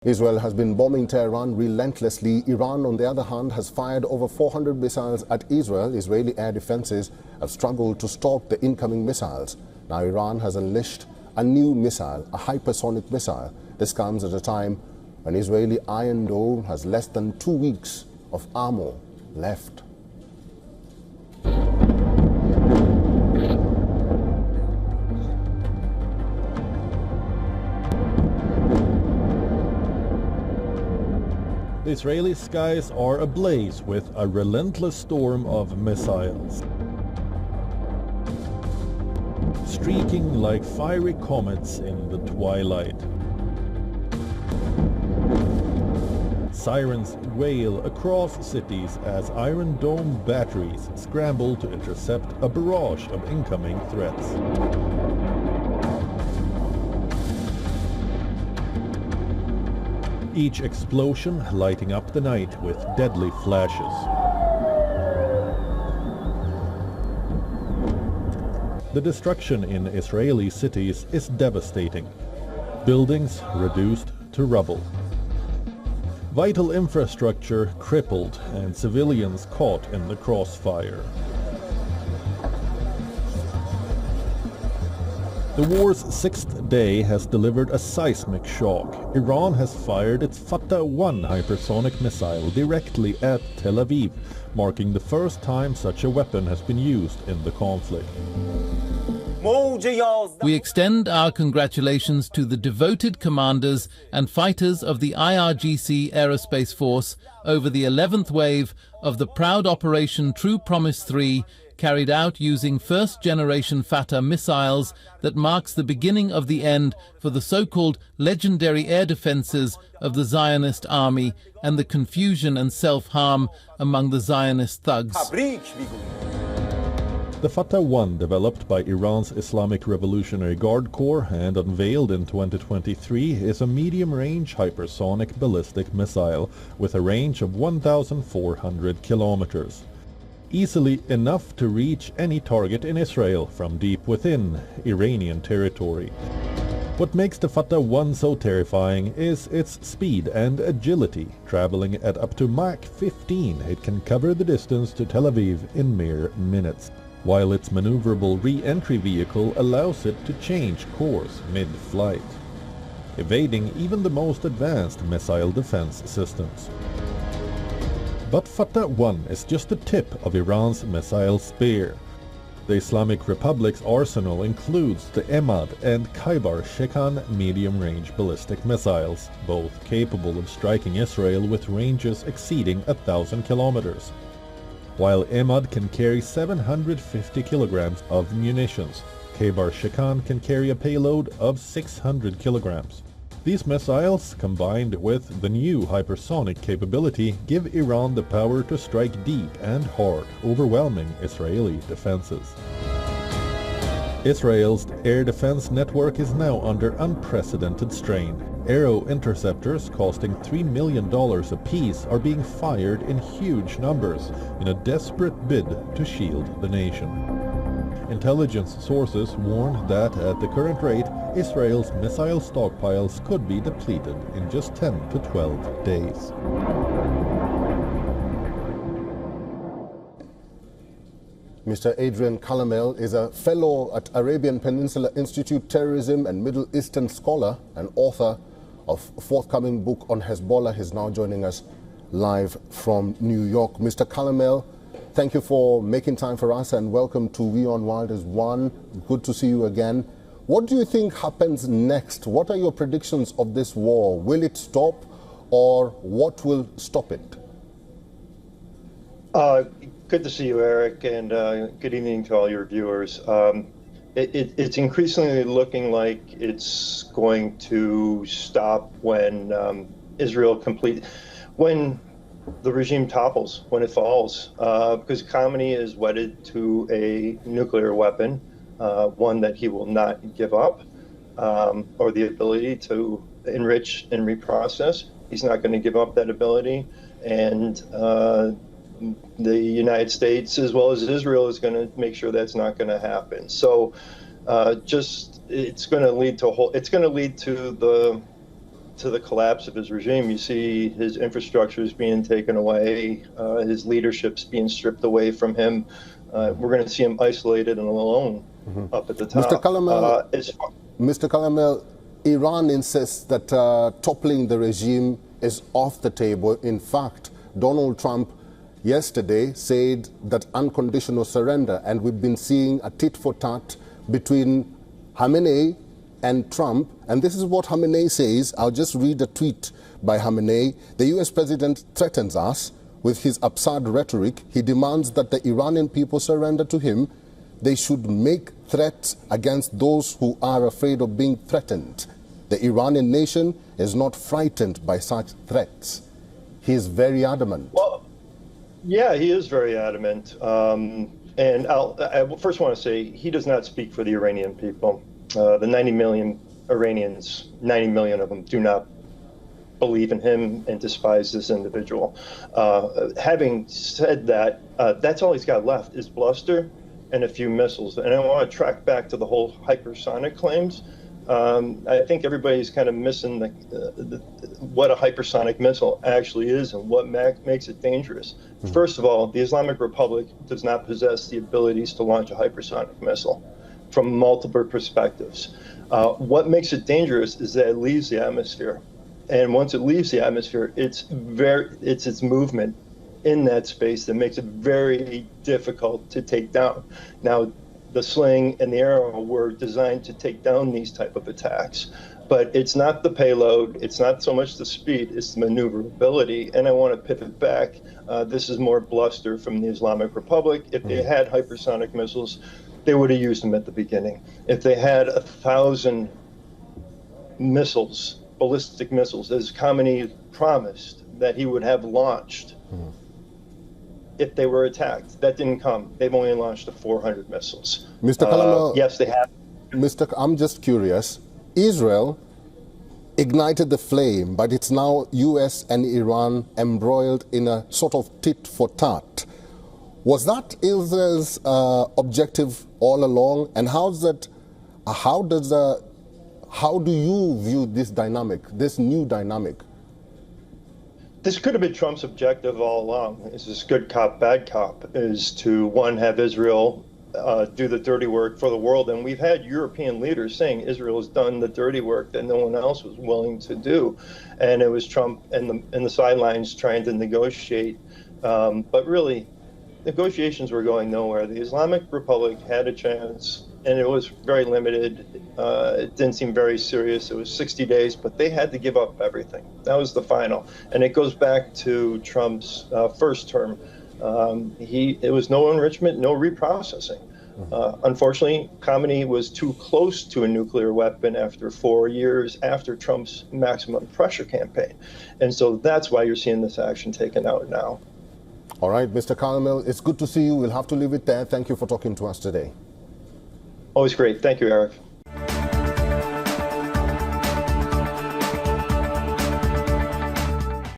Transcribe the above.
Israel has been bombing Tehran relentlessly. Iran, on the other hand, has fired over 400 missiles at Israel. Israeli air defenses have struggled to stop the incoming missiles. Now Iran has unleashed a new missile, a hypersonic missile. This comes at a time when Israeli Iron Dome has less than 2 weeks of ammo left. The Israeli skies are ablaze with a relentless storm of missiles, streaking like fiery comets in the twilight. Sirens wail across cities as Iron Dome batteries scramble to intercept a barrage of incoming threats. Each explosion lighting up the night with deadly flashes. The destruction in Israeli cities is devastating. Buildings reduced to rubble. Vital infrastructure crippled and civilians caught in the crossfire. The war's sixth day has delivered a seismic shock. Iran has fired its Fattah-1 hypersonic missile directly at Tel Aviv, marking the first time such a weapon has been used in the conflict. We extend our congratulations to the devoted commanders and fighters of the IRGC Aerospace Force over the 11th wave of the proud Operation True Promise 3, carried out using first-generation Fattah missiles that marks the beginning of the end for the so-called legendary air defenses of the Zionist army and the confusion and self-harm among the Zionist thugs. The Fattah-1, developed by Iran's Islamic Revolutionary Guard Corps and unveiled in 2023, is a medium-range hypersonic ballistic missile with a range of 1,400 kilometers. Easily enough to reach any target in Israel from deep within Iranian territory. What makes the Fattah-1 so terrifying is its speed and agility. Traveling at up to Mach 15, it can cover the distance to Tel Aviv in mere minutes, while its maneuverable re-entry vehicle allows it to change course mid-flight, evading even the most advanced missile defense systems. But Fattah-1 is just the tip of Iran's missile spear. The Islamic Republic's arsenal includes the Emad and Hypersonic medium-range ballistic missiles, both capable of striking Israel with ranges exceeding 1,000 kilometers. While Emad can carry 750 kilograms of munitions, Hypersonic can carry a payload of 600 kilograms. These missiles, combined with the new hypersonic capability, give Iran the power to strike deep and hard, overwhelming Israeli defenses. Israel's air defense network is now under unprecedented strain. Aero interceptors costing $3 million apiece are being fired in huge numbers in a desperate bid to shield the nation. Intelligence sources warned that at the current rate, Israel's missile stockpiles could be depleted in just 10 to 12 days. Mr. Adrian Calamel is a fellow at Arabian Peninsula Institute, terrorism and Middle Eastern scholar and author of a forthcoming book on Hezbollah. He's now joining us live from New York. Mr. Calamel, thank you for making time for us and welcome to WION World as One. Good to see you again. What do you think happens next? What are your predictions of this war? Will it stop or what will stop it? Good to see you, Eric, and good evening to all your viewers. It's increasingly looking like it's going to stop when Israel when the regime topples, when it falls, because Khamenei is wedded to a nuclear weapon, one that he will not give up, or the ability to enrich and reprocess. He's not going to give up that ability, and the United States, as well as Israel, is going to make sure that's not going to happen. So, it's going to lead to to the collapse of his regime. You see his infrastructure is being taken away, his leadership's being stripped away from him. We're going to see him isolated and alone up at the top. Mr. Calamel, Iran insists that toppling the regime is off the table. In fact, Donald Trump yesterday said that unconditional surrender, and we've been seeing a tit-for-tat between Khamenei and Trump, and this is what Khamenei says. I'll just read a tweet by Khamenei. The US president threatens us with his absurd rhetoric. He demands that the Iranian people surrender to him. They should make threats against those who are afraid of being threatened. The Iranian nation is not frightened by such threats. He is very adamant. Well, yeah, he is very adamant. And I first want to say he does not speak for the Iranian people. The 90 million Iranians, 90 million of them do not believe in him and despise this individual. Having said that, that's all he's got left is bluster and a few missiles. And I want to track back to the whole hypersonic claims. I think everybody's kind of missing what a hypersonic missile actually is and what makes it dangerous. First of all, the Islamic Republic does not possess the abilities to launch a hypersonic missile from multiple perspectives. What makes it dangerous is that it leaves the atmosphere. And once it leaves the atmosphere, it's its movement in that space that makes it very difficult to take down. Now, the sling and the arrow were designed to take down these type of attacks, but it's not the payload, it's not so much the speed, it's the maneuverability. And I want to pivot back. This is more bluster from the Islamic Republic. If they had hypersonic missiles, they would have used them at the beginning. If they had 1,000 missiles, ballistic missiles, as Khamenei promised that he would have launched, if they were attacked. That didn't come. They've only launched 400 missiles. Mr. Calamel, yes, they have. I'm just curious. Israel ignited the flame, but it's now US and Iran embroiled in a sort of tit-for-tat. Was that Israel's objective all along? And how do you view this dynamic, this new dynamic? This could have been Trump's objective all along. It's this good cop, bad cop, is to, one, have Israel do the dirty work for the world. And we've had European leaders saying Israel has done the dirty work that no one else was willing to do. And it was Trump in the sidelines trying to negotiate. But really, negotiations were going nowhere. The Islamic Republic had a chance, and it was very limited. It didn't seem very serious. It was 60 days, but they had to give up everything. That was the final. And it goes back to Trump's first term. It was no enrichment, no reprocessing. Unfortunately, Khamenei was too close to a nuclear weapon after 4 years after Trump's maximum pressure campaign. And so that's why you're seeing this action taken out now. All right, Mr. Calamel, it's good to see you. We'll have to leave it there. Thank you for talking to us today. Always great. Thank you, Eric.